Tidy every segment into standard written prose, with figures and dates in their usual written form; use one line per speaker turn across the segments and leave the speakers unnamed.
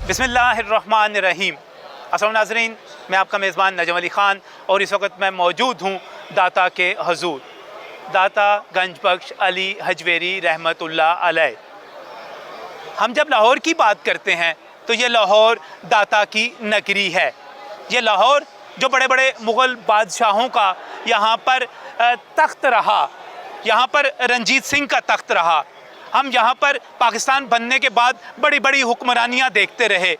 बिस्मिल्लाहिर्रहमानिर्रहीम। अस्सलाम नाज़रीन, मैं आपका मेज़बान नजम अली ख़ान और इस वक्त मैं मौजूद हूँ दाता के हजूर, दाता गंज बख्श अली हजवेरी रहमतुल्लाह अलैह। हम जब लाहौर की बात करते हैं तो ये लाहौर दाता की नगरी है। ये लाहौर जो बड़े बड़े मुग़ल बादशाहों का यहाँ पर तख्त रहा, यहाँ पर रंजीत सिंह का तख्त रहा। हम यहाँ पर पाकिस्तान बनने के बाद बड़ी बड़ी हुक्मरानियाँ देखते रहे।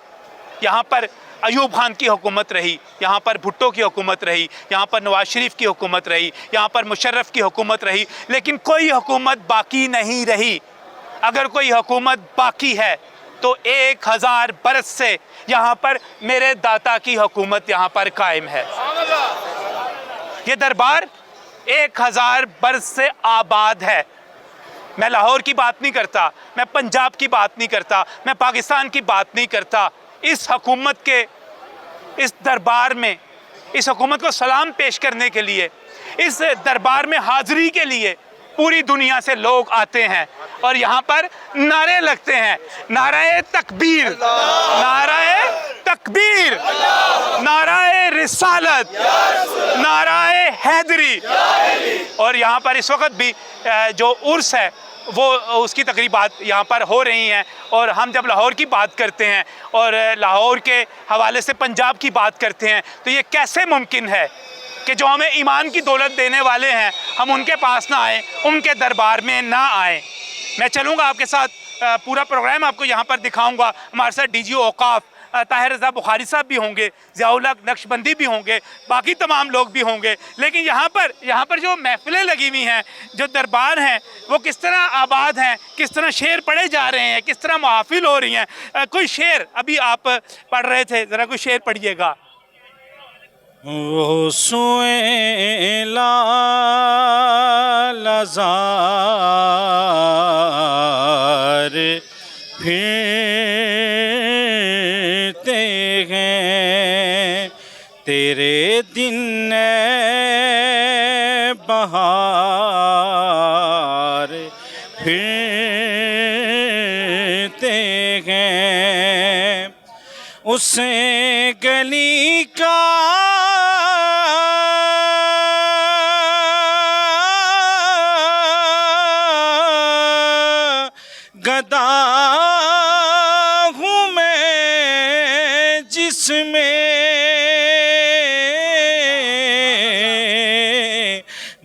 यहाँ पर अयूब खान की हुकूमत रही, यहाँ पर भुट्टो की हुकूमत रही, यहाँ पर नवाज शरीफ की हुकूमत रही, यहाँ पर मुशर्रफ की हुकूमत रही, लेकिन कोई हुकूमत बाकी नहीं रही। अगर कोई हुकूमत बाकी है तो 1000 बरस से यहाँ पर मेरे दाता की हुकूमत यहाँ पर कायम है। ये दरबार 1000 बरस से आबाद है। मैं लाहौर की बात नहीं करता, मैं पंजाब की बात नहीं करता, मैं पाकिस्तान की बात नहीं करता। इस हुकूमत के इस दरबार में, इस हुकूमत को सलाम पेश करने के लिए, इस दरबार में हाज़िरी के लिए पूरी दुनिया से लोग आते हैं और यहाँ पर नारे लगते हैं। नाराए तकबीर, नाराए तकबीर, नाराए रिसालत, नाराए हैदरी। और यहाँ पर इस वक्त भी जो उर्स है वो उसकी तकरीबात यहाँ पर हो रही हैं। और हम जब लाहौर की बात करते हैं और लाहौर के हवाले से पंजाब की बात करते हैं तो ये कैसे मुमकिन है कि जो हमें ईमान की दौलत देने वाले हैं हम उनके पास ना आएँ, उनके दरबार में ना आएँ। मैं चलूँगा आपके साथ, पूरा प्रोग्राम आपको यहाँ पर दिखाऊँगा। हमारे साथ डीजी औकाफ ताहिर रज़ा बुखारी साहब भी होंगे, ज़ियाउल हक नक्शबंदी भी होंगे, बाकी तमाम लोग भी होंगे। लेकिन यहाँ पर जो महफ़िलें लगी हुई हैं, जो दरबार हैं, वो किस तरह आबाद हैं, किस तरह शेर पढ़े जा रहे हैं, किस तरह महफ़िल हो रही हैं। कोई शेर अभी आप पढ़ रहे थे, ज़रा कोई शेर पढ़िएगा।
वो सोए लाज़ार फिरते हैं, तेरे दिन बहार फिरते हैं। उस गली का गदा हूँ मैं, जिसमें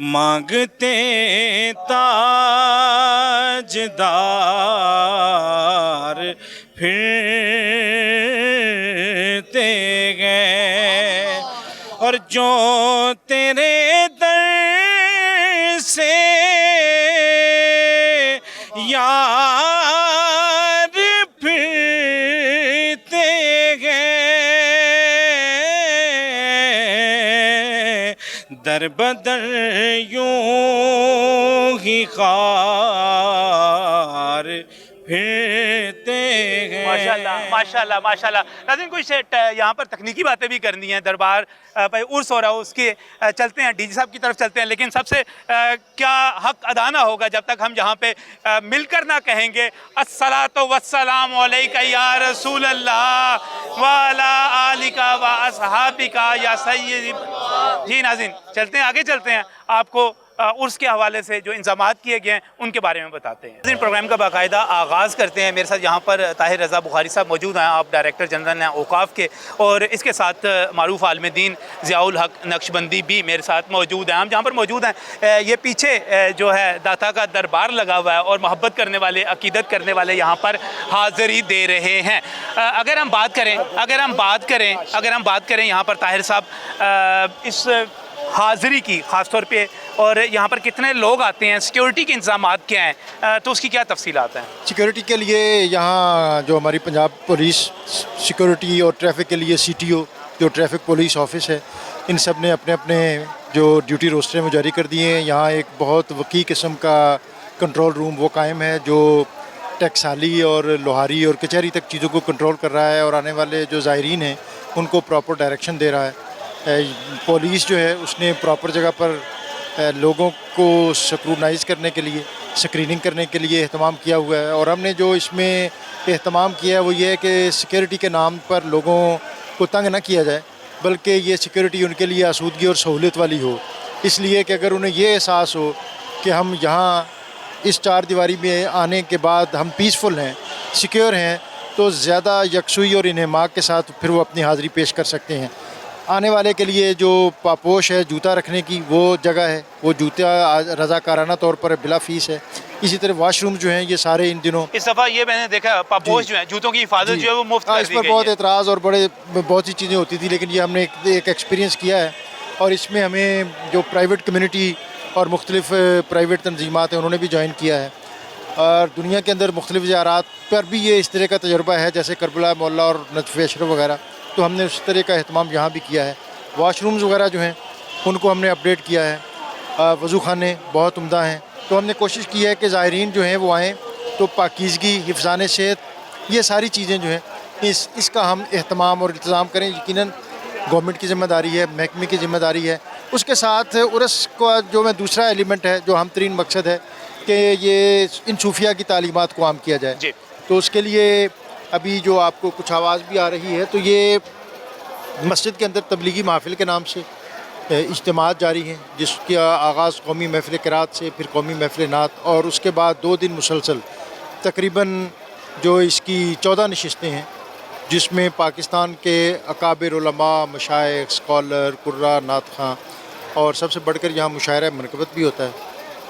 मांगते ताजदार फिरते गए। और जो तेरे दर से यार फिरते गए, दर बदर यूं ही खार फिरते हैं।
माशाल्लाह माशाल्लाह माशाल्लाह। नाज़रीन, कुछ यहाँ पर तकनीकी बातें भी करनी है। दरबार भाई उर्स हो रहा है, उसके चलते हैं, डीजी साहब की तरफ चलते हैं। लेकिन सबसे क्या हक अदा ना होगा जब तक हम यहाँ पे मिलकर ना कहेंगे अस्सलातु वस्सलामु अलैका या रसूल अल्लाह व अला आलिका व अस्हाबिका या सय्यदी। जी नाज़रीन, चलते हैं, आगे चलते हैं, आपको उर्स के हवाले से जो इंतज़ामात किए गए हैं उनके बारे में बताते हैं। प्रोग्राम का बाकायदा आगाज़ करते हैं। मेरे साथ यहाँ पर ताहिर रज़ा बुखारी साहब मौजूद हैं, आप डायरेक्टर जनरल हैं औकाफ़ के, और इसके साथ मारूफ़ आलिम दीन ज़ियाउल हक नक्शबंदी भी मेरे साथ मौजूद हैं। हम जहाँ पर मौजूद हैं, ये पीछे जो है दाता का दरबार लगा हुआ है और मोहब्बत करने वाले, अकीदत करने वाले यहाँ पर हाज़िरी दे रहे हैं। अगर हम बात करें यहाँ पर ताहिर साहब इस हाज़िरी की ख़ास तौर पे, और यहाँ पर कितने लोग आते हैं, सिक्योरिटी के इंतज़ामात क्या हैं, तो उसकी क्या तफसीलात हैं?
सिक्योरिटी के लिए यहाँ जो हमारी पंजाब पुलिस सिक्योरिटी और ट्रैफिक के लिए CTO जो ट्रैफिक पुलिस ऑफिस है, इन सब ने अपने अपने जो ड्यूटी रोस्टर में जारी कर दिए हैं। यहाँ एक बहुत वकी किस्म का कंट्रोल रूम वो कायम है जो टकसाली और लोहारी और कचहरी तक चीज़ों को कंट्रोल कर रहा है और आने वाले जो ज़ायरीन हैं उनको प्रॉपर डायरेक्शन दे रहा है। पुलिस जो है उसने प्रॉपर जगह पर लोगों को स्क्रूटनाइज़ करने के लिए, स्क्रीनिंग करने के लिए एहतमाम किया हुआ है। और हमने जो इसमें एहतमाम किया है वो ये है कि सिक्योरिटी के नाम पर लोगों को तंग ना किया जाए, बल्कि ये सिक्योरिटी उनके लिए आसूदगी और सहूलियत वाली हो। इसलिए कि अगर उन्हें ये एहसास हो कि हम यहाँ इस चार दीवारी में आने के बाद हम पीसफुल हैं, सिक्योर हैं, तो ज़्यादा यकसुई और इन्हमाक के साथ फिर वो अपनी हाज़िरी पेश कर सकते हैं। आने वाले के लिए जो पापोश है जूता रखने की वो जगह है, वो जूता रज़ाकाराना तौर पर बिला फ़ीस है। इसी तरह वाशरूम जो हैं ये सारे इन दिनों
इस दफ़ा ये मैंने देखा पापोश जो है जूतों की हिफाजत जो है वो मुफ्त कर
इस
दी
पर
गई
बहुत
है।
एतराज़ और बहुत सी चीज़ें होती थी, लेकिन ये हमने एक एक्सपीरियंस किया है और इसमें हमें जो प्राइवेट कम्यूनिटी और मुख्तलिफ़ प्राइवेट तंजीमात हैं उन्होंने भी ज्वाइन किया है। और दुनिया के अंदर मुख्तलिफ़ ज़ियारात पर भी ये इस तरह का तजुर्बा है, जैसे करबला मोहल्ला और नजफ़ अशरफ वगैरह, तो हमने उस तरह का अहतमाम यहाँ भी किया है। वाशरूम्स वगैरह जो हैं उनको हमने अपडेट किया है। वज़ू खाने बहुत उम्दा हैं, तो हमने कोशिश की है कि ज़ायरीन जो हैं वो आएँ तो पाकीज़गी, हिफ़्ज़ान सेहत, ये सारी चीज़ें जो हैं इसका हम एहतमाम और इंतज़ाम करें। यकीनन गवर्नमेंट की ज़िम्मेदारी है, महकमे की ज़िम्मेदारी है। उसके साथ उर्स का जो मैं दूसरा एलिमेंट है, जो अहम तरीन मकसद है कि ये इन सूफिया की तालीमात को आम किया जाए।
जी।
तो उसके लिए अभी जो आपको कुछ आवाज़ भी आ रही है, तो ये मस्जिद के अंदर तबलीगी महफ़िल के नाम से इज्तिमात जारी हैं, जिसका आगाज़ कौमी महफ़िल क़िरात से, फिर कौमी महफ़िल नात, और उसके बाद 2 दिन मुसलसल तकरीबन जो इसकी 14 नशिस्तें हैं, जिसमें पाकिस्तान के अकाबिर उलमा, मशाइख, स्कॉलर, कुर्रा, नात ख़ां, और सबसे बढ़कर यहाँ मुशायरा मनक़बत भी होता है,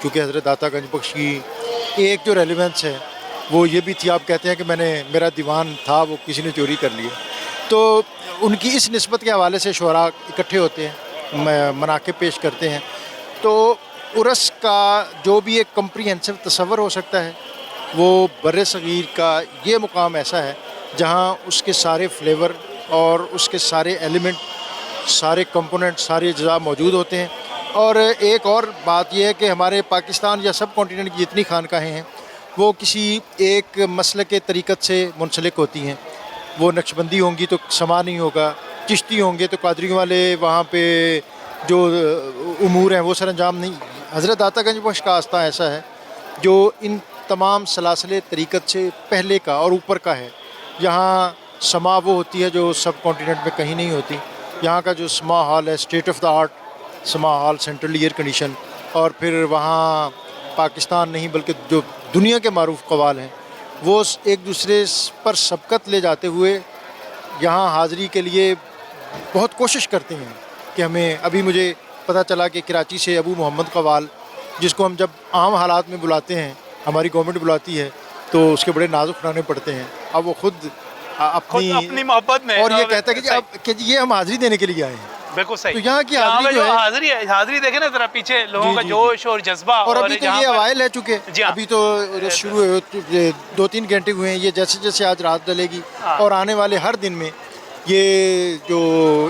क्योंकि हज़रत दाता गंज बख्श की एक जो रेलिवेंस है वो ये भी थी। आप कहते हैं कि मेरा दीवान था वो किसी ने चोरी कर लिया, तो उनकी इस निस्बत के हवाले से शुरा इकट्ठे होते हैं, मनाक़िब पेश करते हैं। तो उर्स का जो भी एक कम्प्रीहेंसिव तसव्वुर हो सकता है, वो बर्रे सग़ीर का ये मुकाम ऐसा है जहाँ उसके सारे फ्लेवर और उसके सारे एलिमेंट, सारे कंपोनेंट, सारे अज़्ज़ा मौजूद होते हैं। और एक और बात यह है कि हमारे पाकिस्तान या सब कॉन्टिनेंट की जितनी खानकाहें हैं वो किसी एक मसले के तरीक़त से मुंसलिक होती हैं। वो नक्शबंदी होंगी तो समा नहीं होगा, चिश्ती होंगे तो कादरियों वाले वहाँ पे जो उमूर हैं वो सरअंजाम नहीं। हज़रत दाता गंज बख्श का आस्था ऐसा है जो इन तमाम सलासिल तरीक़त से पहले का और ऊपर का है। यहाँ समा वो होती है जो सब कॉन्टिनेंट में कहीं नहीं होती। यहाँ का जो समा हॉल है, स्टेट ऑफ द आर्ट समा हॉल, सेंट्रल एयर कंडीशन, और फिर वहाँ पाकिस्तान नहीं बल्कि जो दुनिया के मारूफ कवाल हैं वो एक दूसरे पर सबकत ले जाते हुए यहाँ हाज़िरी के लिए बहुत कोशिश करते हैं कि हमें, अभी मुझे पता चला कि कराची से अबू मोहम्मद कवाल, जिसको हम जब आम हालात में बुलाते हैं, हमारी गवर्नमेंट बुलाती है, तो उसके बड़े नाजुक खुराने पड़ते हैं। अब वो खुद
अपनी मोहब्बत में
और ये कहता है कि ये हम हाज़िरी देने के लिए आए हैं।
बिल्कुल सही।
तो यहाँ की हाज़िरी जो है,
हाज़िरी देखे ना जरा पीछे लोगों का जोश और जज्बा,
और अभी तो ये अवाइल है चुके, अभी तो शुरू 2-3 घंटे हुए हैं। ये जैसे जैसे आज रात डलेगी और आने वाले हर दिन में ये जो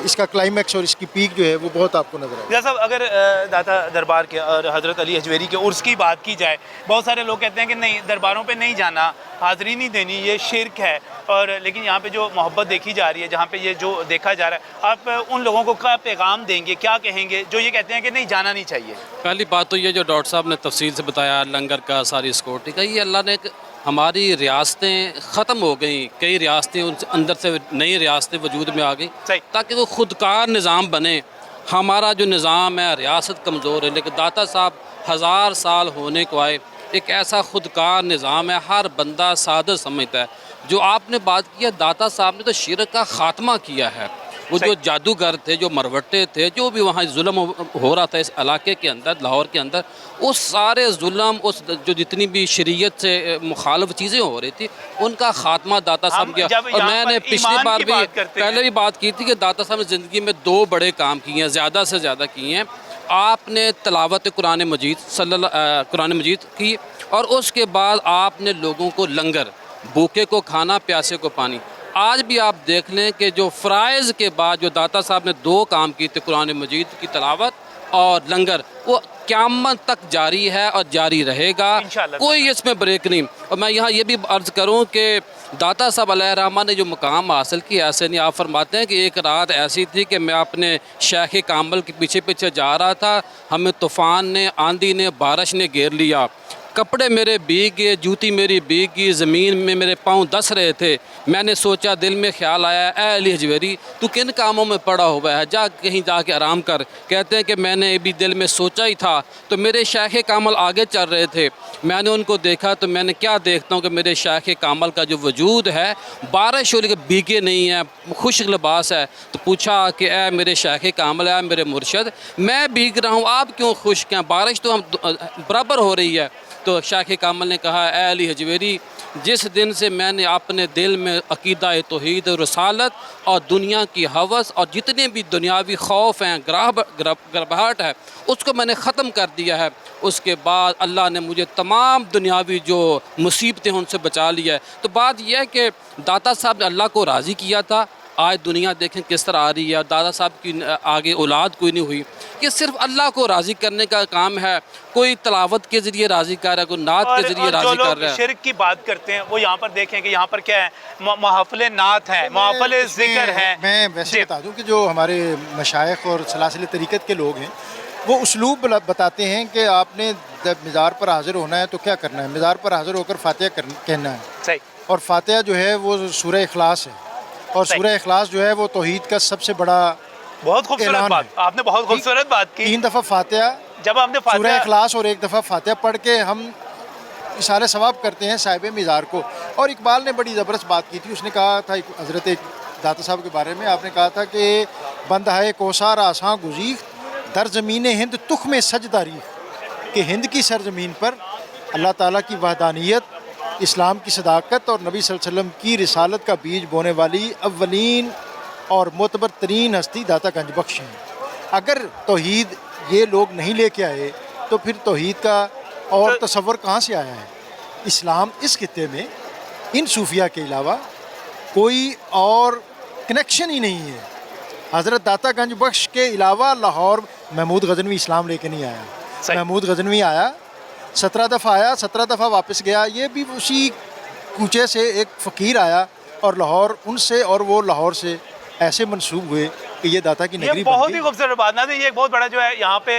इसका क्लाइमैक्स और इसकी पीक जो है वो बहुत आपको नजर आएगा।
जैसा अगर दाता दरबार के और हज़रत अली हजवेरी के उर्स की बात की जाए, बहुत सारे लोग कहते हैं कि नहीं, दरबारों पे नहीं जाना, हाज़िरी नहीं देनी, ये शिरक है। और लेकिन यहाँ पे जो मोहब्बत देखी जा रही है, जहाँ पे ये जो देखा जा रहा है, आप उन लोगों को क्या पैगाम देंगे, क्या कहेंगे जो ये कहते हैं कि नहीं जाना नहीं चाहिए?
पहली बात तो ये जो डॉक्टर साहब ने तफसील से बताया लंगर का, सारी सिक्योरिटी का, ये अल्लाह ने हमारी रियासतें ख़त्म हो गई, कई रियासतें उन अंदर से नई रियासतें वजूद में आ गई, ताकि वो खुदकार निज़ाम बने। हमारा जो निज़ाम है रियासत कमज़ोर है, लेकिन दाता साहब 1000 साल होने को आए, एक ऐसा खुदकार निज़ाम है, हर बंदा सादत समझता है। जो आपने बात किया, दाता साहब ने तो शिरक का ख़ात्मा किया है। वो जो जादूगर थे, जो मरवट्टे थे, जो भी वहाँ जुल्म हो रहा था इस इलाके के अंदर, लाहौर के अंदर, उस सारे जुल्म, उस जो जितनी भी शरीयत से मुखालिफ चीज़ें हो रही थी, उनका ख़ात्मा दाता साहब किया। और मैंने पिछली बार भी पहले भी बात की थी कि दाता साहब ने ज़िंदगी में 2 बड़े काम किए हैं, ज़्यादा से ज़्यादा किए हैं। आपने तिलावत कुरान मजीद की, और उसके बाद आपने लोगों को लंगर, भूखे को खाना, प्यासे को पानी। आज भी आप देख लें कि जो फ़राइज़ के बाद जो दाता साहब ने 2 काम किए थे, कुरान मजीद की तिलावत और लंगर, वो क़यामत तक जारी है और जारी रहेगा, कोई इसमें ब्रेक नहीं। और मैं यहाँ ये भी अर्ज़ करूँ कि दाता साहब अलैहिर्रहमान ने जो मुकाम हासिल किया, ऐसे नहीं, आप फरमाते हैं कि एक रात ऐसी थी कि मैं अपने शेख कामल के पीछे पीछे जा रहा था, हमें तूफ़ान ने, आंधी ने, बारिश ने घेर लिया, कपड़े मेरे भीग गए, जूती मेरी भीग गई, ज़मीन में मेरे पाँव धंस रहे थे। मैंने सोचा, दिल में ख्याल आया, ए अली हजवेरी तू किन कामों में पड़ा हुआ है, जा कहीं जाके आराम कर। कहते हैं कि मैंने अभी दिल में सोचा ही था तो मेरे शेख कामल आगे चल रहे थे। मैंने उनको देखा तो मैंने क्या देखता हूँ कि मेरे शेख कामल का जो वजूद है बारिश हो लेकर भीगे नहीं है, खुश लिबास है। तो पूछा कि ए मेरे शेख कामल है, मेरे मुर्शद, मैं भीग रहा हूँ, आप क्यों खुश हैं, बारिश तो हम बराबर हो रही है। तो शेख कामल ने कहा, ए अली हजवेरी जिस दिन से मैंने अपने दिल में अकीदा तौहीद रसालत और दुनिया की हवस और जितने भी दुनियावी खौफ हैं, घबराहट है, उसको मैंने ख़त्म कर दिया है, उसके बाद अल्लाह ने मुझे तमाम दुनियावी जो मुसीबतें उनसे बचा लिया है। तो बात यह है कि दाता साहब ने अल्लाह को राज़ी किया था। आज दुनिया देखें किस तरह आ रही है, दादा साहब की आगे औलाद कोई नहीं हुई। कि सिर्फ अल्लाह को राज़ी करने का काम है, कोई तलावत के ज़रिए राज़ी कर रहा है, कोई नात के ज़रिए राज़ी कर रहा है।
शिरक की बात करते हैं वो यहाँ पर देखें कि यहाँ पर क्या है, महफ़िल नात है, महफ़िल ज़िक्र है।
मैं वैसे बता दूं कि जो हमारे मशाइख और सलासिल तरीक़त के लोग हैं वो उसलूब बताते हैं कि आपने जब मज़ार पर हाज़िर होना है तो क्या करना है। मज़ार पर हाज़िर होकर फातिहा कहना है।
सही।
और फातिहा जो है वो सूरह इखलास है, और सूरह इखलास जो है वो तौहीद का सबसे बड़ा
बहुत खूबसूरत बात आपने, बहुत खूबसूरत बात की।
3 दफ़ा फातिहा,
जब आपने
सूरह इखलास और 1 दफ़ा फातिहा पढ़ के हम इशारे सवाब करते हैं साहिब मिज़ार को। और इकबाल ने बड़ी ज़बरदस्त बात की थी, उसने कहा था हज़रत दाता साहब के बारे में, आपने कहा था कि बंद है कोसार आसां गुज़ी दर ज़मीन हिंद तुख में सजदारी, कि हिंद की सरज़मीन पर अल्लाह ताला की वहदानियत, इस्लाम की सदाकत और नबी सल्लल्लाहु अलैहि वसल्लम की रिसालत का बीज बोने वाली अव्वलीन और मोतबर तरीन हस्ती दाता गंज बख्श हैं। अगर तौहीद ये लोग नहीं लेके आए तो फिर तौहीद का और तसव्वुर कहाँ से आया है। इस्लाम इस खित्ते में इन सूफिया के अलावा कोई और कनेक्शन ही नहीं है। हज़रत दाता गंज बख्श के अलावा लाहौर महमूद गजनवी इस्लाम लेके नहीं आया। महमूद गजनवी आया, 17 दफ़ा आया, 17 दफ़ा वापस गया। ये भी उसी कूचे से एक फ़कीर आया और लाहौर उनसे और वो लाहौर से ऐसे मंसूब हुए कि ये दाता की नगरी।
बहुत ही खूबसूरत बात ना, ये एक बहुत बड़ा जो है यहाँ पे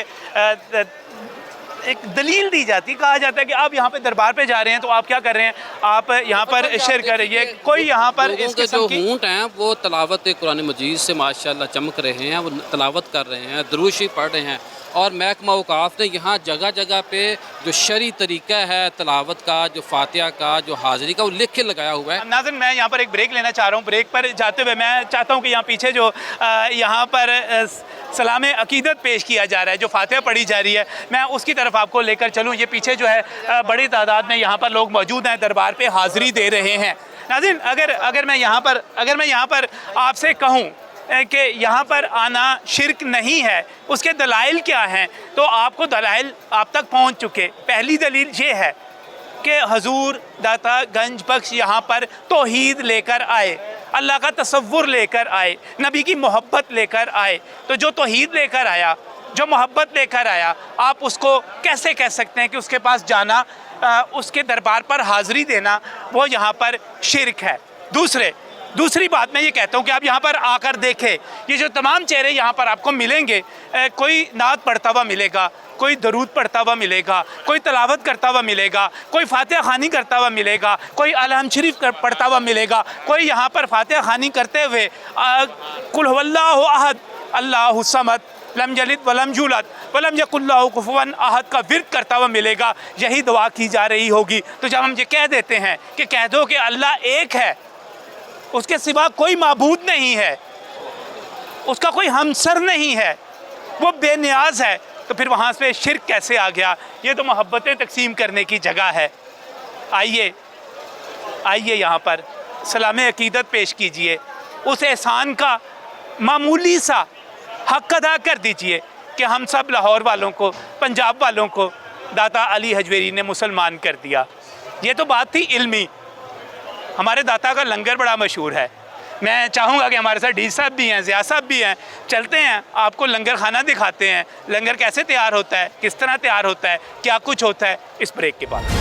एक दलील दी जाती, कहा जाता है कि आप यहाँ पे दरबार पे जा रहे हैं तो आप क्या कर रहे हैं, आप यहाँ पर शेयर कर रही है कोई यहाँ पर
इस जो ऊँट हैं वो तलावत कुरान मजीद से माशाल्लाह चमक रहे हैं, वो तलावत कर रहे हैं, दुरूद शरीफ पढ़ रहे हैं। और महकमा औकाफ ने यहाँ जगह जगह पे जो शरी तरीका है तलावत का, जो फातिहा का, जो हाज़िरी का, वो लिख के लगाया हुआ है।
नाज़रीन मैं यहाँ पर एक ब्रेक लेना चाह रहा हूँ। ब्रेक पर जाते हुए मैं चाहता हूँ कि यहाँ पीछे जो यहाँ पर सलाम अकीदत पेश किया जा रहा है, जो फातिहा पढ़ी जा रही है, मैं उसकी तरफ आपको लेकर चलूँ। ये पीछे जो है बड़ी तादाद में यहाँ पर लोग मौजूद हैं, दरबार पे हाज़िरी दे रहे हैं। नाज़रीन अगर मैं यहाँ पर आपसे कहूँ कि यहाँ पर आना शिरक नहीं है, उसके दलाइल क्या हैं, तो आपको दलाइल आप तक पहुँच चुके। पहली दलील ये है कि हजूर दाता गंज बख्श यहाँ पर तौहीद लेकर आए, अल्लाह का तसव्वुर लेकर आए, नबी की मोहब्बत लेकर आए। तो जो तौहीद लेकर आया, जो मोहब्बत लेकर आया, आप उसको कैसे कह सकते हैं कि उसके पास जाना, उसके दरबार पर हाज़िरी देना वो यहाँ पर शिरक है। दूसरी बात मैं ये कहता हूँ कि आप यहाँ पर आकर देखें, ये जो तमाम चेहरे यहाँ पर आपको मिलेंगे, कोई नात पढ़ता हुआ मिलेगा, कोई दरूद पढ़ता हुआ मिलेगा, कोई तलावत करता हुआ मिलेगा, कोई फातिहा खानी करता हुआ मिलेगा, कोई अलहम शरीफ पढ़ता हुआ मिलेगा, कोई यहाँ पर फातिहा खानी करते हुए कुल हुवल्लाहु अहद अल्लाहु समद लम यलिद वलम यूलद वलम यकुल लहू कुफुवन अहद का विर्द करता हुआ मिलेगा। यही दुआ की जा रही होगी। तो जब हम ये कह देते हैं कि कह दो कि अल्लाह एक है, उसके सिवा कोई माबूद नहीं है, उसका कोई हमसर नहीं है, वो बेनियाज है, तो फिर वहाँ से शिरक कैसे आ गया। ये तो मोहब्बतें तकसीम करने की जगह है। आइए यहाँ पर सलाम अकीदत पेश कीजिए, उस एहसान का मामूली सा हक अदा कर दीजिए कि हम सब लाहौर वालों को, पंजाब वालों को दाता अली हजवेरी ने मुसलमान कर दिया। ये तो बात थी इल्मी। हमारे दाता का लंगर बड़ा मशहूर है। मैं चाहूँगा कि हमारे साथ डी साहब भी हैं, ज़िया साहब भी हैं, चलते हैं आपको लंगर खाना दिखाते हैं। लंगर कैसे तैयार होता है, किस तरह तैयार होता है, क्या कुछ होता है, इस ब्रेक के बाद।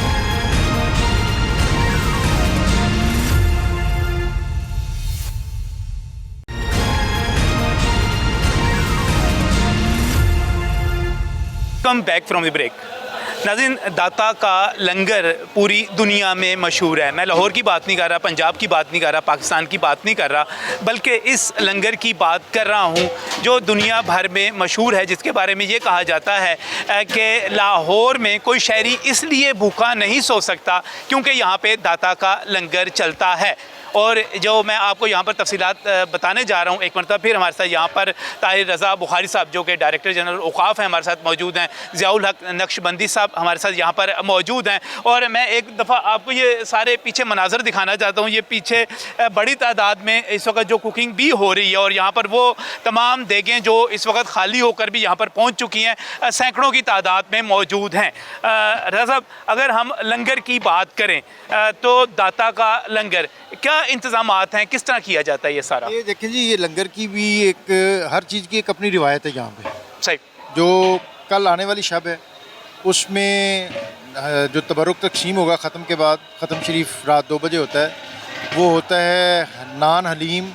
Come back from the break. नाज़रीन, दाता का लंगर पूरी दुनिया में मशहूर है। मैं लाहौर की बात नहीं कर रहा, पंजाब की बात नहीं कर रहा, पाकिस्तान की बात नहीं कर रहा, बल्कि इस लंगर की बात कर रहा हूँ जो दुनिया भर में मशहूर है, जिसके बारे में ये कहा जाता है कि लाहौर में कोई शहरी इसलिए भूखा नहीं सो सकता क्योंकि यहाँ पे दाता का लंगर चलता है। और जो मैं आपको यहाँ पर तफसीलात बताने जा रहा हूँ, एक मरतबा फिर हमारे साथ यहाँ पर ताहिर रज़ा बुखारी साहब जो कि डायरेक्टर जनरल औक़ाफ़ हैं हमारे साथ मौजूद हैं, ज़ियाउल हक नक्शबंदी साहब हमारे साथ यहाँ पर मौजूद हैं। और मैं एक दफ़ा आपको ये सारे पीछे मनाज़र दिखाना चाहता हूँ। ये पीछे बड़ी तादाद में इस वक्त जो कुकिंग भी हो रही है और यहाँ पर वो तमाम देगें जो इस वक्त खाली होकर भी यहाँ पर पहुँच चुकी हैं, सैकड़ों की तादाद में मौजूद हैं। रज़ा साहब, अगर हम लंगर की बात करें तो दाता का लंगर क्या इंतज़ामात हैं, किस तरह किया जाता है ये सारा?
ये देखें जी, ये लंगर की भी एक हर चीज़ की एक अपनी रिवायत है यहाँ पे।
सही।
जो कल आने वाली शब है उसमें जो तबरुक तकसीम होगा ख़त्म के बाद, ख़त्म शरीफ रात 2 बजे होता है, वो होता है नान हलीम,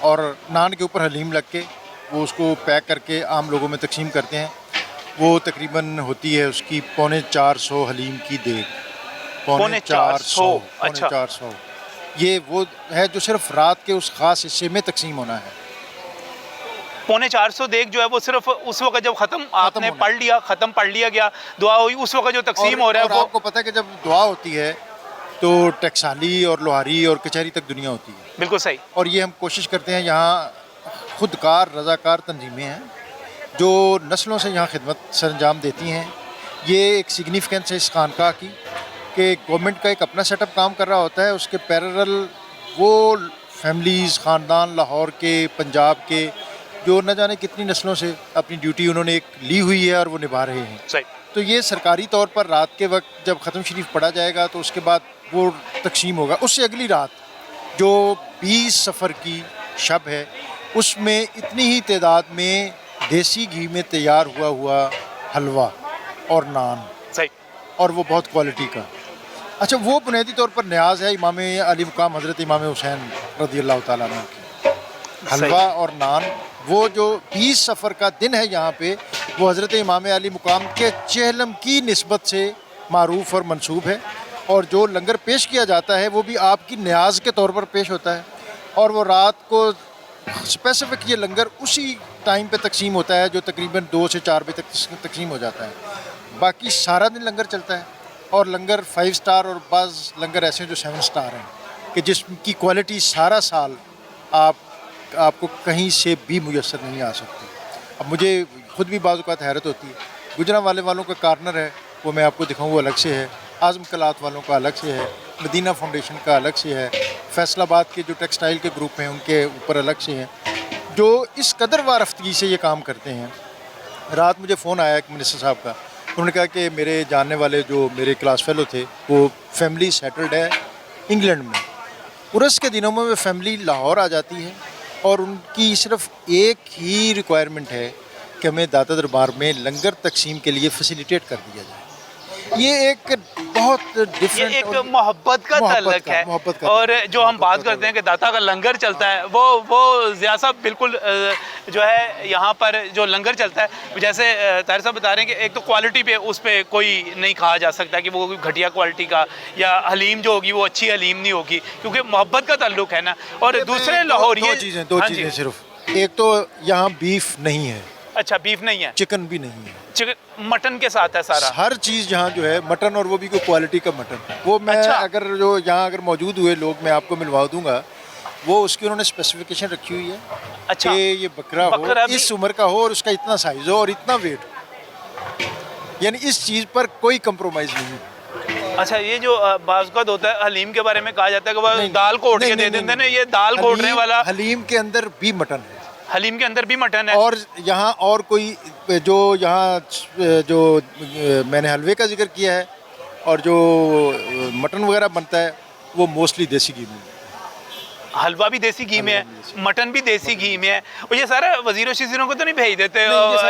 और नान के ऊपर हलीम लग के वो उसको पैक करके आम लोगों में तकसीम करते हैं। वो तकरीबन होती है उसकी 450 हलीम की देग। 450।
अच्छा।
450 ये वो है जो सिर्फ रात के उस ख़ास हिस्से में तकसीम होना है।
450 देग जो है वो सिर्फ उस वक्त जब ख़त्म आपने पढ़ लिया, ख़त्म पढ़ लिया गया, दुआ हुई, उस वक्त जो तकसीम हो रहा है वो
आपको पता है कि जब दुआ होती है तो टकसाली और लोहारी और कचहरी तक दुनिया होती है।
बिल्कुल सही।
और ये हम कोशिश करते हैं, यहाँ खुदकार रज़ाकार तंजीमें हैं जो नस्लों से यहाँ खिदमत सरंजाम देती हैं। ये एक सिग्निफिकेंस है इस खानकाह की कि गवर्नमेंट का एक अपना सेटअप काम कर रहा होता है, उसके पैरेलल वो फैमिलीज़, ख़ानदान लाहौर के, पंजाब के, जो न जाने कितनी नस्लों से अपनी ड्यूटी उन्होंने एक ली हुई है और वो निभा रहे हैं।
सही।
तो ये सरकारी तौर पर रात के वक्त जब ख़त्म शरीफ पढ़ा जाएगा तो उसके बाद वो तकसीम होगा। उससे अगली रात जो 20 सफ़र की शब है उसमें इतनी ही तादाद में देसी घी में तैयार हुआ हलवा और नान,
सही,
और वो बहुत क्वालिटी का। अच्छा, वो बुनियादी तौर पर न्याज है इमाम अली मुकाम हज़रत इमाम हुसैन रज़ियल्लाहु ताला अन्हु की। हलवा और नान, वो जो 20 सफ़र का दिन है यहाँ पे, वो हज़रत इमाम अली मुकाम के चहलम की निस्बत से मारूफ़ और मंसूब है। और जो लंगर पेश किया जाता है वो भी आपकी न्याज के तौर पर पेश होता है, और वो रात को स्पेसिफिक ये लंगर उसी टाइम पे तकसीम होता है जो तकरीबन 2 से 4 बजे तक तकसीम हो जाता है। बाकी सारा दिन लंगर चलता है, और लंगर 5 स्टार और बाज़ लंगर ऐसे हैं जो 7 स्टार हैं कि जिसकी क्वालिटी सारा साल आपको कहीं से भी मुयस्सर नहीं आ सकती। अब मुझे ख़ुद भी बाज़ औक़ात हैरत होती है, गुजरांवाले वालों का कार्नर है वो मैं आपको दिखाऊँ, वो अलग से है, आज़म कलात वालों का अलग से है, मदीना फाउंडेशन का अलग से है, फैसलाबाद के जो टेक्सटाइल के ग्रुप हैं उनके ऊपर अलग से हैं, जो इस कदर वारफ्तगी से ये काम करते हैं। रात मुझे फ़ोन आया एक मिनिस्टर साहब का, उन्होंने कहा कि मेरे जानने वाले जो मेरे क्लास फेलो थे वो फैमिली सेटल्ड है इंग्लैंड में, उर्स के दिनों में वो फैमिली लाहौर आ जाती है और उनकी सिर्फ एक ही रिक्वायरमेंट है कि हमें दाता दरबार में लंगर तकसीम के लिए फैसिलिटेट कर दिया जाए। ये एक बहुत डिफरेंट,
एक मोहब्बत का तल्लक है। और जो हम बात करते हैं कि दाता का लंगर चलता है, वो ज़िया साहब बिल्कुल जो है यहाँ पर जो लंगर चलता है, जैसे ताहिर साहब बता रहे हैं कि एक तो क्वालिटी पे उस पर कोई नहीं कहा जा सकता कि वो घटिया क्वालिटी का, या हलीम जो होगी वो अच्छी हलीम नहीं होगी, क्योंकि मोहब्बत का ताल्लुक है ना। और दूसरे लाहौर
दो चीज़ें सिर्फ, एक तो यहाँ बीफ नहीं है।
अच्छा, बीफ नहीं है,
चिकन भी नहीं है,
चिकन मटन के साथ है सारा,
हर चीज़ यहाँ जो है मटन, और वो भी कोई क्वालिटी का मटन। वो मैं अगर जो यहाँ अगर मौजूद हुए लोग मैं आपको मिलवा दूंगा, वो उसकी उन्होंने स्पेसिफिकेशन रखी हुई है।
अच्छा,
कि ये बकरा हो, इस उम्र का हो और उसका इतना साइज़ हो और इतना वेट हो, यानी इस चीज़ पर कोई कंप्रोमाइज़ नहीं है।
अच्छा, ये जो बाज़ होता है हलीम के बारे में कहा जाता है कि वो दाल कोट के दे देते हैं, ये दाल कोटने वाला,
हलीम के अंदर भी मटन है,
हलीम के अंदर भी मटन है।
और यहाँ और कोई जो यहाँ जो मैंने हलवे का जिक्र किया है और जो मटन वगैरह बनता है वो मोस्टली देसी घी में,
हलवा भी देसी घी में है, मटन भी देसी घी में है। और ये सारा वजीरों शजीरों को तो नहीं भेज देते?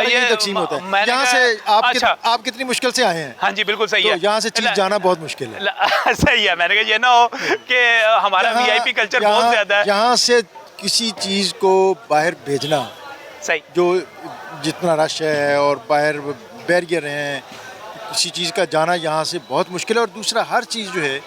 ये तकसीम होता है यहाँ से। आप कितनी मुश्किल से आए हैं?
हाँ जी, बिल्कुल सही है।
यहाँ से चीज़ जाना बहुत मुश्किल है।
सही है, मैंने कहा ये ना हो कि हमारा VIP कल्चर बहुत ज़्यादा है।
यहाँ से किसी चीज़ को बाहर भेजना,
सही,
जो जितना रश है और बाहर बैरियर हैं, किसी चीज़ का जाना यहाँ से बहुत मुश्किल है। और दूसरा, हर चीज़ जो है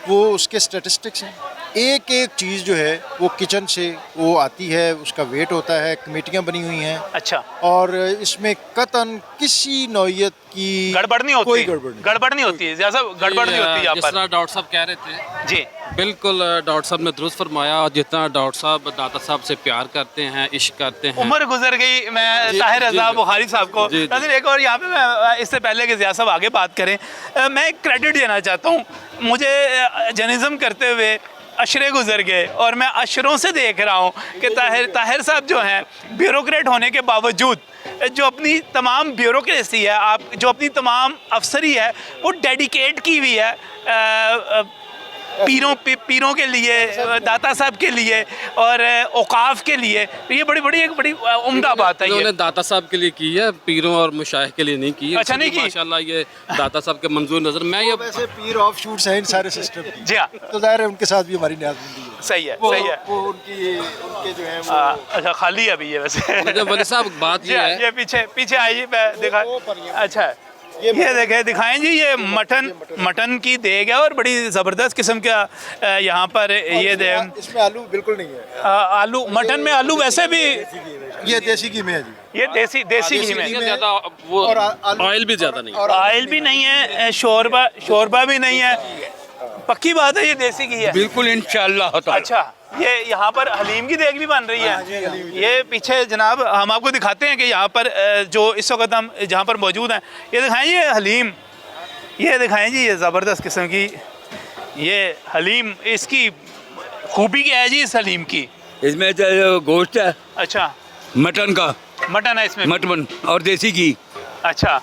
वो उसके स्टैटिस्टिक्स हैं। एक एक चीज़ जो है वो किचन से वो आती है, उसका वेट होता है, कमेटियाँ बनी हुई हैं।
अच्छा,
और इसमें कतन किसी नौइयत की
गड़बड़ नहीं होती,
कोई गड़बड़ नहीं
होती है, जैसा गड़बड़ नहीं होती यहाँ
जिस
पर।
तरह डॉक्टर साहब कह रहे थे,
जी
बिल्कुल डॉक्टर साहब ने दुरुस्त फरमाया। और जितना डॉक्टर साहब दाता साहब से प्यार करते हैं, इश्क करते हैं,
उम्र गुजर गई। मैं
जी,
ताहिर
जी,
रज़ा
जी।
बुखारी साहब को
जी, जी।
नाज़रीन, एक और यहाँ पे मैं इससे पहले कि ज़िया साहब आगे बात करें, मैं एक क्रेडिट देना चाहता हूँ। मुझे जर्नलिज्म करते हुए अशरे गुजर गए और मैं अशरों से देख रहा हूँ कि ताहिर साहब जो हैं ब्यूरोक्रेट होने के बावजूद जो अपनी तमाम ब्यूरोक्रेसी है, आप जो अपनी तमाम अफसरी है वो डेडिकेट की हुई है पीरों के लिए, दाता साहब के लिए और औकाफ के लिए। तो ये एक बड़ी उम्दा बात है।
इन्होंने
ये
दाता साहब के लिए की है, पीरों और मुशाइख के लिए नहीं की है।
अच्छा, नहीं की?
माशाल्लाह ये दाता साहब के मंजूर नजर। मैं ये
वैसे पीर ऑफ शूट्स हैं इन सारे सिस्टम की।
जी हाँ,
तो जाहिर है उनके साथ भी हमारी न्याज़मंदी है।
सही है,
वो,
सही है।
वो उनके जो है वो
अच्छा, खाली है अभी ये वैसे।
मुझे वली साहब बात
जी
ये
हाँ,
है,
ये पीछे आइए, मैं दिखा। अच्छा, ये देखें, दिखाएं जी, ये मटन की देग है और बड़ी ज़बरदस्त किस्म का यहाँ पर ये देग।
इसमें आलू बिल्कुल नहीं है।
आलू, मटन में आलू वैसे भी
ये देसी घी में है जी।
ये देसी घी में
में
ज़्यादा वो
और आलू-
ऑयल भी ज़्यादा नहीं है।
और
ऑयल भी नहीं है, शोरबा भी नहीं है। पक्की बात है, ये देसी घी है
बिल्कुल इंशाल्लाह ताला।
अच्छा, ये यहाँ पर हलीम की देग भी बन रही है। ये पीछे जनाब हम आपको दिखाते हैं कि यहाँ पर जो इस वक्त हम जहाँ पर मौजूद हैं, ये दिखाएं, ये हलीम, ये दिखाएं जी, ये ज़बरदस्त किस्म की ये हलीम। इसकी खूबी क्या है जी इस हलीम की?
इसमें जो गोश्त है
अच्छा,
मटन का,
मटन है इसमें।
मटन और देसी घी।
अच्छा,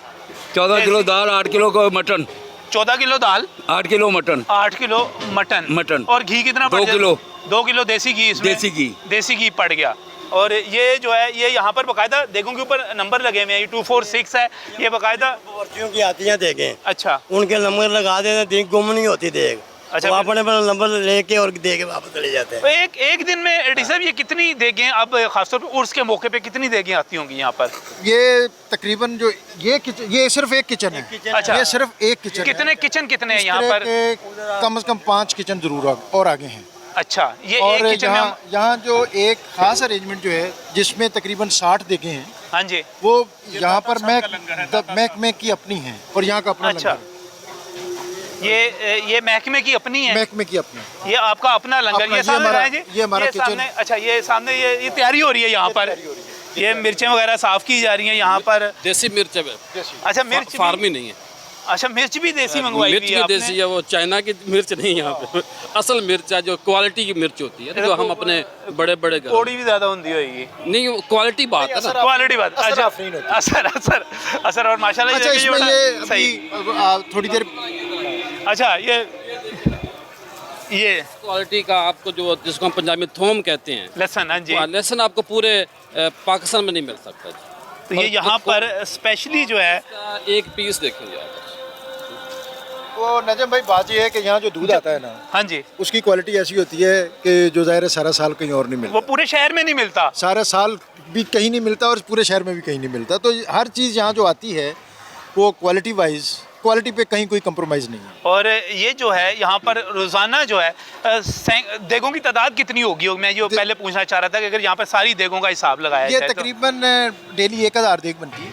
14 किलो दाल, 8 किलो का मटन,
14 किलो दाल,
8 किलो मटन,
8 किलो मटन। और घी कितना पड़
2
गया?
किलो।
2 किलो देसी घी इसमें। देसी घी पड़ गया। और ये जो है ये यहाँ पर बाकायदा देगों के ऊपर नंबर लगे हुए हैं। ये 246 है, ये बाकायदा
पर्चियों की आती हैं देखें,
अच्छा
उनके नंबर लगा देते, देख गुम नहीं होती देख।
अच्छा,
वो अपने अपना नंबर लेके और दे के वापस चले जाते
तो
हैं।
एक दिन में एडी साहब ये कितनी देगें, अब खासतौर पर उर्स के मौके पे कितनी देगें आती होंगी यहाँ पर?
ये तकरीबन जो ये सिर्फ एक किचन है।
अच्छा,
ये सिर्फ एक किचन
कितने किचन कितने हैं
इस
यहाँ
तरह
पर?
के कम से कम 5 किचन जरूर और आगे हैं।
अच्छा, ये
और
एक किचन में
यहाँ जो एक खास अरेंजमेंट जो है जिसमें तकरीबन 60 देगें हैं,
हाँ जी,
वो यहाँ पर महकमे की अपनी है और यहाँ का अपना
अच्छा,
लंगर है।
ये महकमे की अपनी है,
महकमे की अपनी।
ये आपका अपना लंगर।
अपना,
ये
ये
सामने
हमारा-
है जी,
ये हमारा किचन।
सामने। अच्छा, ये सामने ये तैयारी हो रही है यहाँ पर, ये मिर्चें वगैरह साफ की जा रही हैं यहाँ पर।
देसी मिर्च है,
अच्छा, मिर्च
फार्मी नहीं है।
अच्छा, मिर्च भी देसी मंगवाई
मिर्च
हुई है
भी
आपने?
देसी है, वो चाइना की मिर्च नहीं है यहाँ पे। असल मिर्च है जो क्वालिटी की मिर्च होती है, जो हम अपने बड़े बड़े घर
कोड़ी भी ज्यादा होती होगी।
नहीं, क्वालिटी बात है ना।
क्वालिटी बात।
असर
अच्छा,
आफरीन होती है।
असर और माशाल्लाह
अच्छा,
ये भी
इसमें
बड़ा
ये
सही।
अभी थोड़ी देर
अच्छा, ये
क्वालिटी का आपको जो जिसको हम पंजाबी में थोम कहते हैं,
लहसुन, हाँ जी,
लहसुन आपको पूरे पाकिस्तान में नहीं मिल सकता जी।
तो ये यहाँ पर स्पेशली जो है
एक पीस देखेंगे आप।
वो नजम भाई, बात ये है कि यहाँ जो दूध आता है ना,
हाँ जी,
उसकी क्वालिटी ऐसी होती है कि जो ज़ाहिर है सारा साल कहीं और नहीं
वो
मिलता।
पूरे शहर में नहीं मिलता।
सारा साल भी कहीं नहीं मिलता और पूरे शहर में भी कहीं नहीं मिलता। तो हर चीज़ यहाँ जो आती है वो क्वालिटी पे कहीं कोई कंप्रोमाइज़ नहीं है।
और ये जो है यहाँ पर रोज़ाना जो है देगों की तादाद कितनी होगी? मैं ये पहले पूछना चाह रहा था कि अगर यहाँ पर सारी देगों का हिसाब लगाया
ये
जाए तो
तकरीबन डेली 1000 देग बनती है।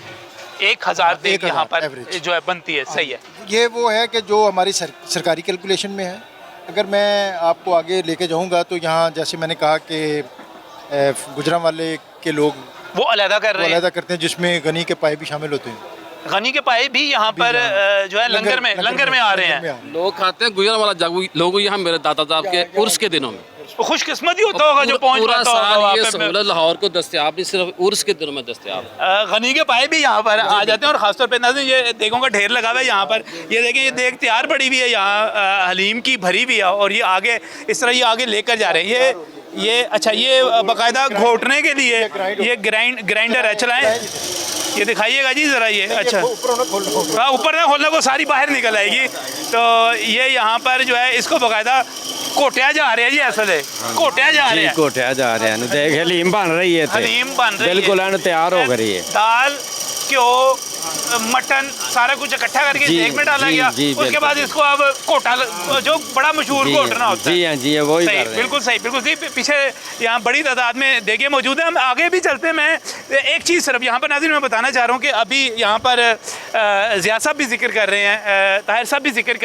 1000 देग
1000
यहाँ पर
average।
जो है बनती है। सही है।
ये वो है कि जो हमारी सरकारी कैलकुलेशन में है। अगर मैं आपको आगे लेके जाऊंगा तो यहाँ जैसे मैंने कहा कि गुजरांवाले के लोग
वो अलहदा कर रहे हैं,
अलहदा करते हैं, जिसमें गनी के पाए भी शामिल होते हैं।
गनी के पाए भी यहाँ पर जो है लंगर में आ रहे हैं।
लोग खाते हैं गुजरांवाला जागू लोग यहाँ मेरे दादा साहब के उर्स के दिनों में।
वो खुशकिस्मती होता होगा जो पहुँच
पूरा
पाता होगा
साल
वहाँ
ये
पे।
सहूलत लाहौर को दस्तयाब नहीं, सिर्फ उर्स के दिनों में दस्तयाब है।
गनी के पाए भी यहाँ पर आ जाते हैं और खासतौर पे नाज़रीन ये देगों का ढेर लगा हुआ है यहाँ पर। ये देखें, ये देग तैयार पड़ी हुई है यहाँ, हलीम की भरी हुई है और ये आगे इस तरह ये आगे लेकर जा रहे हैं। ये अच्छा, ये बाकायदा घोटने के लिए ये ग्राइंडर है, चलाएं, ये दिखाइएगा जी ज़रा। ये अच्छा, हाँ, ऊपर ना खोलना, वो सारी बाहर निकल आएगी। तो ये यहाँ पर जो है इसको बाकायदा कोटिया जा रहे हैं जी, असल है कोटिया जा रहे हैं।
कोटिया जा रहे हैं, देख हलीम बन रही है,
हलीम बन रही है,
बिल्कुल तैयार हो गई है।
दाल घ्यो, मटन सारा कुछ इकट्ठा करके
जी,
देग में डाला
जी,
गया।
जी,
उसके बाद इसको अब कोटा जो बड़ा मशहूर घोटना होता है।
जी हाँ जी, वही
सही,
कर रहे हैं।
बिल्कुल सही, बिल्कुल सही। पीछे यहाँ बड़ी तादाद में देगे मौजूद हैं। हम आगे भी चलते हैं। मैं एक चीज़ सिर्फ यहाँ पर नाज़रीन मैं बताना चाह रहा हूँ कि अभी यहाँ पर ज़िया साहब भी जिक्र कर रहे हैं, ताहिर साहब भी जिक्र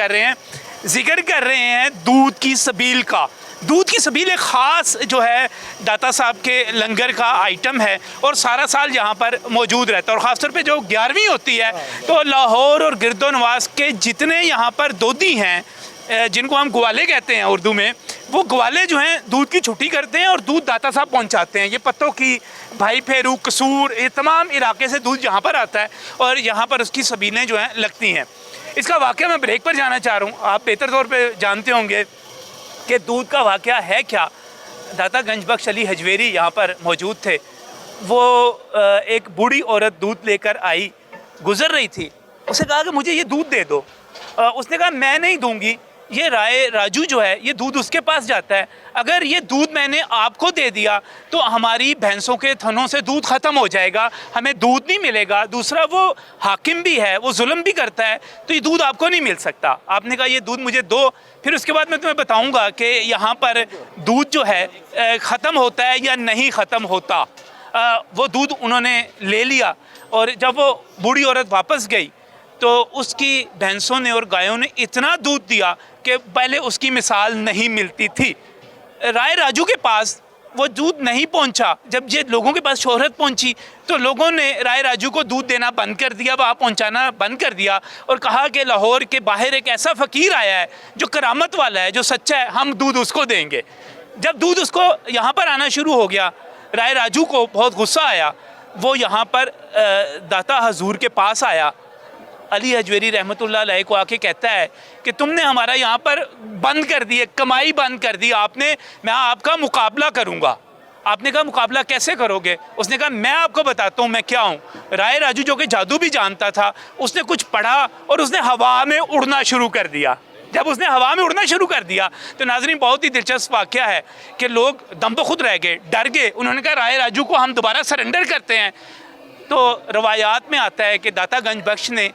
कर रहे हैं दूध की सबील का। दूध की सबील एक ख़ास जो है दाता साहब के लंगर का आइटम है और सारा साल यहाँ पर मौजूद रहता है। और ख़ासतौर पे जो 11वीं होती है तो लाहौर और गिरदो नवाज के जितने यहाँ पर दोदी हैं, जिनको हम ग्वाले कहते हैं उर्दू में, वो ग्वाले जो हैं दूध की छुट्टी करते हैं और दूध दाता साहब पहुंचाते हैं। ये पत्तों की, भाई फेरू, कसूर, ये तमाम इलाके से दूध यहाँ पर आता है और यहाँ पर उसकी सबीलें जो हैं लगती हैं। इसका वाक़या मैं ब्रेक पर जाना चाह रहा हूँ। आप बेहतर तौर पर जानते होंगे कि दूध का वाक़या है क्या। दाता गंजबख्श अली हजवेरी यहाँ पर मौजूद थे। वो एक बूढ़ी औरत दूध लेकर आई, गुज़र रही थी। उसने कहा कि मुझे ये दूध दे दो। उसने कहा मैं नहीं दूंगी, ये राय राजू जो है ये दूध उसके पास जाता है। अगर ये दूध मैंने आपको दे दिया तो हमारी भैंसों के थनों से दूध ख़त्म हो जाएगा, हमें दूध नहीं मिलेगा। दूसरा वो हाकिम भी है, वो जुल्म भी करता है, तो ये दूध आपको नहीं मिल सकता। आपने कहा ये दूध मुझे दो, फिर उसके बाद मैं तुम्हें बताऊंगा कि यहाँ पर दूध जो है ख़त्म होता है या नहीं ख़त्म होता। वो दूध उन्होंने ले लिया और जब वो बूढ़ी औरत वापस गई तो उसकी भैंसों ने और गायों ने इतना दूध दिया कि पहले उसकी मिसाल नहीं मिलती थी। राय राजू के पास वो दूध नहीं पहुंचा। जब ये लोगों के पास शोहरत पहुंची तो लोगों ने राय राजू को दूध देना बंद कर दिया, वहाँ पहुंचाना बंद कर दिया और कहा कि लाहौर के बाहर एक ऐसा फ़कीर आया है जो करामत वाला है, जो सच्चा है, हम दूध उसको देंगे। जब दूध उसको यहाँ पर आना शुरू हो गया, राय राजू को बहुत गुस्सा आया। वो यहाँ पर दाता हजूर के पास आया, अली हजवेरी रहमतुल्लाह अलैह को आके कहता है कि तुमने हमारा यहाँ पर बंद कर दी, कमाई बंद कर दी आपने, मैं आपका मुकाबला करूँगा। आपने कहा मुकाबला कैसे करोगे? उसने कहा मैं आपको बताता हूँ मैं क्या हूँ। राय राजू जो कि जादू भी जानता था, उसने कुछ पढ़ा और उसने हवा में उड़ना शुरू कर दिया। जब उसने हवा में उड़ना शुरू कर दिया तो नाज़रीन बहुत ही दिलचस्प वाक़या है कि लोग दम खुद रह गए, डर गए। उन्होंने कहा राय राजू को हम दोबारा सरेंडर करते हैं। तो रवायात में आता है कि दाता गंजबख्श ने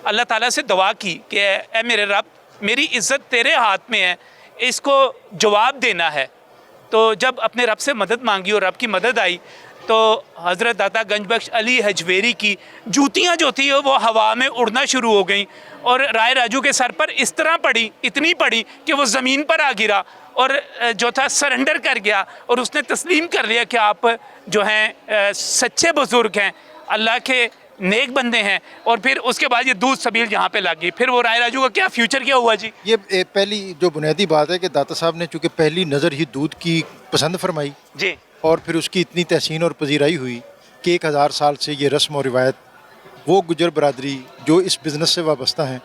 अल्लाह ताला से दुआ की कि ए मेरे रब, मेरी इज़्ज़त तेरे हाथ में है, इसको जवाब देना है। तो जब अपने रब से मदद मांगी और रब की मदद आई तो हज़रत दाता गंजबख्श अली हजवेरी की जूतियाँ जो थी वो हवा में उड़ना शुरू हो गई और राय राजू के सर पर इस तरह पड़ी, इतनी पड़ी कि वो ज़मीन पर आ गिरा और जो था सरेंडर कर गया और उसने तस्लीम कर लिया कि आप जो हैं सच्चे बुज़ुर्ग हैं, अल्लाह के नेक बंदे हैं। और फिर उसके बाद ये दूध सबील यहाँ पे लगी। फिर वो राय राजू का क्या फ्यूचर क्या हुआ जी?
ये पहली जो बुनियादी बात है कि दाता साहब ने चूँकि पहली नज़र ही दूध की पसंद फरमाई
जी,
और फिर उसकी इतनी तहसीन और पजीराई हुई कि 1000 साल से ये रस्म और रिवायत वो गुजर बरदरी जो इस बिज़नेस से वाबस्ता हैं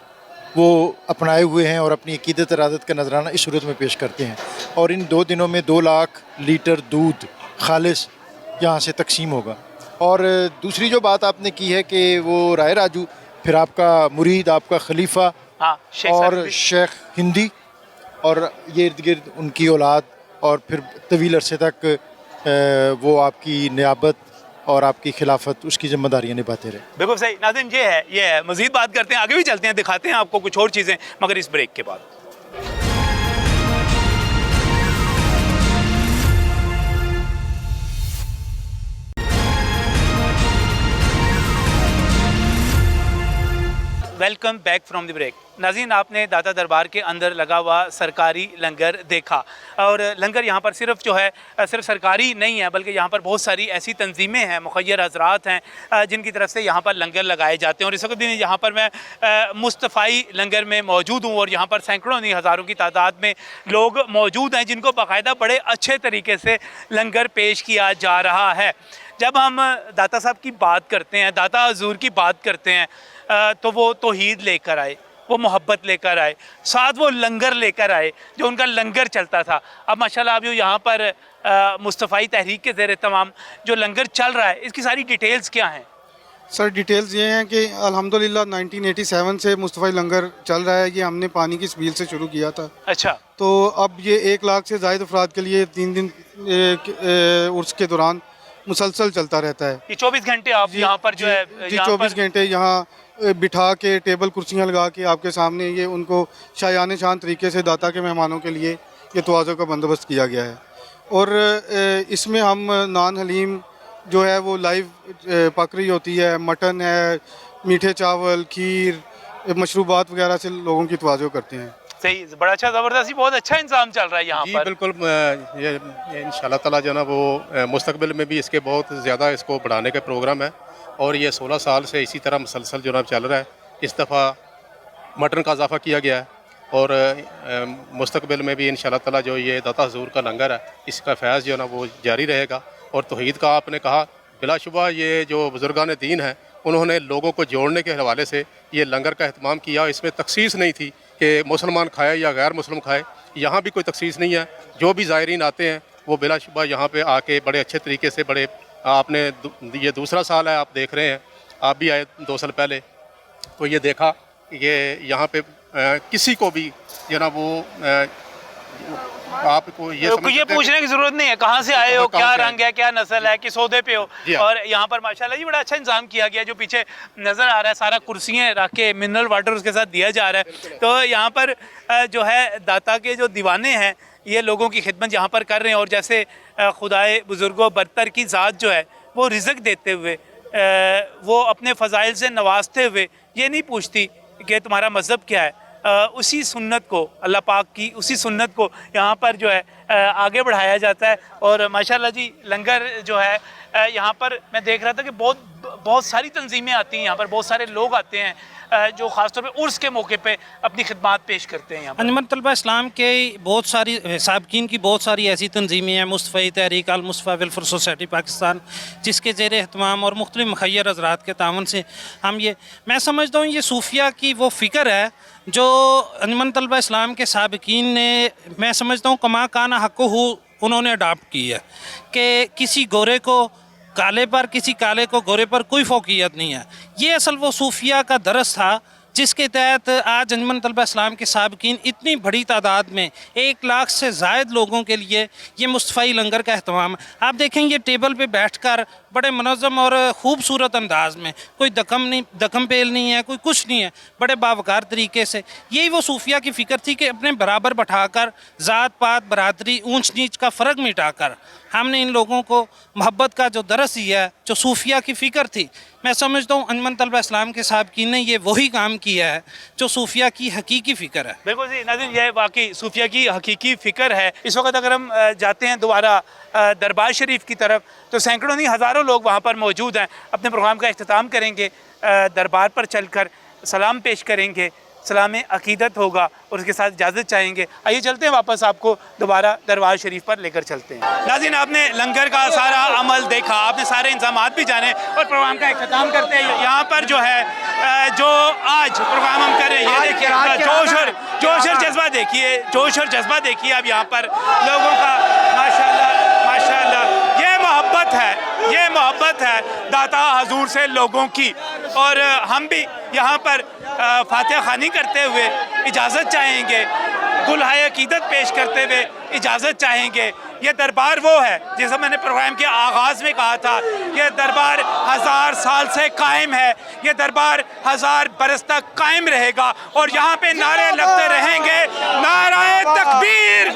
वो अपनाए हुए हैं और अपनी अकीदत इरादत का नजराना इस सूरत में पेश करते हैं। और इन 2 दिनों में 2 लाख लीटर दूध खालिस यहाँ से तकसीम होगा। और दूसरी जो बात आपने की है कि वो राय राजू, फिर आपका मुरीद, आपका खलीफा
हाँ, शेख
और
साहब।
शेख हिंदी और ये इर्द गिर्द उनकी औलाद, और फिर तवील अरसे तक वो आपकी नियाबत और आपकी खिलाफत उसकी जिम्मेदारियाँ निभाते रहे।
बिल्कुल सही नाज़रीन, ये है। मज़ीद बात करते हैं, आगे भी चलते हैं, दिखाते हैं आपको कुछ और चीज़ें, मगर इस ब्रेक के बाद। Welcome back from the break. नाज़रीन, आपने दाता दरबार के अंदर लगा हुआ सरकारी लंगर देखा और लंगर यहाँ पर सिर्फ जो है सिर्फ सरकारी नहीं है, बल्कि यहाँ पर बहुत सारी ऐसी तंजीमें हैं, मुखय्यर हजरात हैं जिनकी तरफ से यहाँ पर लंगर लगाए जाते हैं। और इस वक्त भी यहाँ पर मैं मुस्तफ़ाई लंगर में मौजूद हूँ और यहाँ पर सैकड़ों नहीं हज़ारों की तादाद में लोग मौजूद हैं जिनको बाकायदा बड़े अच्छे तरीके से लंगर पेश किया जा रहा है। जब हम दाता साहब की बात करते हैं, दाता हजूर की बात करते हैं, तो वो तौहीद लेकर आए, वो मोहब्बत लेकर आए, साथ वो लंगर लेकर आए जो उनका लंगर चलता था। अब माशाल्लाह आप जो यहाँ पर मुस्तफ़ाई तहरीक के ज़ेर तमाम जो लंगर चल रहा है, इसकी सारी डिटेल्स क्या हैं?
सर डिटेल्स ये हैं कि अल्हम्दुलिल्लाह 1987 से मुस्तफ़ाई लंगर चल रहा है। ये हमने पानी की सबील से शुरू किया था।
अच्छा।
तो अब ये 1 लाख से ज़ायद अफराद के लिए 3 दिन उर्स के दौरान मुसलसल चलता रहता है।
ये 24 घंटे आप यहाँ पर जो है
जी
यहाँ
24
पर
घंटे यहाँ बिठा के टेबल कुर्सियाँ लगा के आपके सामने ये उनको शायान शान तरीके से दाता के मेहमानों के लिए ये तवाज़ो का बंदोबस्त किया गया है। और इसमें हम नान हलीम जो है वो लाइव पक रही होती है, मटन है, मीठे चावल, खीर, मशरूबात वगैरह से लोगों की तवाज़ो करते हैं।
सही, बड़ा अच्छा ज़बरदस्त, बहुत अच्छा इंतजाम चल रहा है यहाँ
जी
पर।
बिल्कुल, ये इंशाल्लाह ताला जो है ना वो मुस्तकबिल में भी इसके बहुत ज़्यादा इसको बढ़ाने के प्रोग्राम है और ये 16 साल से इसी तरह मुसलसल जो ना चल रहा है। इस दफ़ा मटन का इजाफ़ा किया गया है और मुस्तकबिल में भी इंशाल्लाह ताला जो ये दाता हजूर का लंगर है इसका फैज़ जो है ना वो जारी रहेगा। और तौहीद का आपने कहा, बिलाशुबा ये जो बुज़ुर्गान दीन हैं उन्होंने लोगों को जोड़ने के हवाले से ये लंगर का अहतमाम किया। इसमें तखसीस नहीं थी कि मुसलमान खाए या गैर मुस्लिम खाए, यहाँ भी कोई तखसीस नहीं है। जो भी ज़ायरीन आते हैं वो बिलाशुबा यहाँ पे आके बड़े अच्छे तरीके से बड़े, आपने ये दूसरा साल है आप देख रहे हैं, आप भी आए 2 साल पहले तो ये देखा ये यहाँ पे किसी को भी जो ना वो आपको ये
पूछने की जरूरत नहीं है कहाँ से आए हो, क्या रंग है, क्या नस्ल है, किस ओहदे पे हो।
हाँ।
और यहाँ पर माशाल्लाह जी बड़ा अच्छा इंतजाम किया गया। जो पीछे नज़र आ रहा है सारा कुर्सियाँ रख के मिनरल वाटर उसके साथ दिया जा रहा है। तो यहाँ पर जो है दाता के जो दीवाने हैं ये लोगों की खिदमत यहाँ पर कर रहे हैं। और जैसे खुदाए बुज़ुर्गों बरतर की ज़ात जो है वो रिज़्क देते हुए, वो अपने फ़ज़ाइल से नवाजते हुए ये नहीं पूछती कि तुम्हारा मज़हब क्या है, उसी सुन्नत को, अल्लाह पाक की उसी सुन्नत को यहाँ पर जो है आगे बढ़ाया जाता है। और माशाल्लाह जी लंगर जो है यहाँ पर मैं देख रहा था कि बहुत सारी तंजीमें आती हैं यहाँ पर, बहुत सारे लोग आते हैं जो ख़ासतौर पे उर्स के मौके पे अपनी खिदमत पेश करते हैं। यहाँ पर
अंजुमन तलबा इस्लाम के बहुत सारी साबकीन की बहुत सारी ऐसी तंजीमें हैं, मुस्तफ़ी तहरीक अल मुस्तफ़ा वेलफेयर सोसाइटी पाकिस्तान, जिसके ज़ेर एहतमाम और मुख्तलिफ़ मुखय्यर हज़रात के तावन से हम ये, मैं समझता हूँ ये सूफिया की वो फ़िक्र है जो अंजुमन तलबा इस्लाम के साबकीन ने, मैं समझता हूँ कमा काना हक़्क़ो उन्होंने अडाप्ट की है कि किसी गोरे को काले पर, किसी काले को गोरे पर कोई फ़ौक़ियत नहीं है। ये असल वो सूफिया का दरस था जिसके तहत आज अंजुमन तलबा इस्लाम के साबकीन इतनी बड़ी तादाद में 1 लाख से ज़ायद लोगों के लिए ये मुस्तफ़ी लंगर का अहतमाम। आप देखें ये टेबल पे बैठकर बड़े मनज़्ज़म और ख़ूबसूरत अंदाज में, कोई दकम पेल नहीं है, कोई कुछ नहीं है, बड़े बावकार तरीके से। यही वो सूफिया की फ़िक्र थी कि अपने बराबर बैठाकर ज़ात पात बरादरी ऊंच नीच का फ़र्क मिटाकर हमने इन लोगों को मोहब्बत का जो दरस दिया है, जो सूफिया की फ़िक्र थी, मैं समझता हूँ अंजुमन तलबा इस्लाम के साबकीन ने ये वही काम किया है जो सूफिया की हकीकी फ़िक्र है।
बिल्कुल जी नाज़रीन, यह वाकई सूफिया की हकीकी फ़िक्र है। इस वक्त अगर हम जाते हैं दोबारा दरबार शरीफ की तरफ तो सैकड़ों नहीं हज़ारों लोग वहाँ पर मौजूद हैं। अपने प्रोग्राम का इख्तिताम करेंगे, दरबार पर चलकर सलाम पेश करेंगे, सलाम अकीदत होगा और उसके साथ इजाज़त चाहेंगे। आइए चलते हैं वापस, आपको दोबारा दरबार शरीफ पर लेकर चलते हैं। नाज़रीन, आपने लंगर का सारा अमल देखा, आपने सारे इंतजामात भी जाने और प्रोग्राम का इख्तिताम करते हैं। यहाँ पर जो है जो आज प्रोग्राम हम कर रहे हैं, ये देखिए जोश और जज्बा देखिए, जोश और जज्बा देखिए अब यहाँ पर लोगों का। माशाल्लाह माशाल्लाह, ये मोहब्बत है, ये मोहब्बत है दाता हजूर से लोगों की। और हम भी यहाँ पर फातिहा खानी करते हुए इजाज़त चाहेंगे, दुल्हाए अकीदत पेश करते हुए इजाज़त चाहेंगे। ये दरबार वो है जैसा मैंने प्रोग्राम के आगाज़ में कहा था, ये दरबार 1000 साल से कायम है, ये दरबार 1000 बरस तक कायम रहेगा और यहाँ पे नारे लगते रहेंगे, नाराए तकबीर,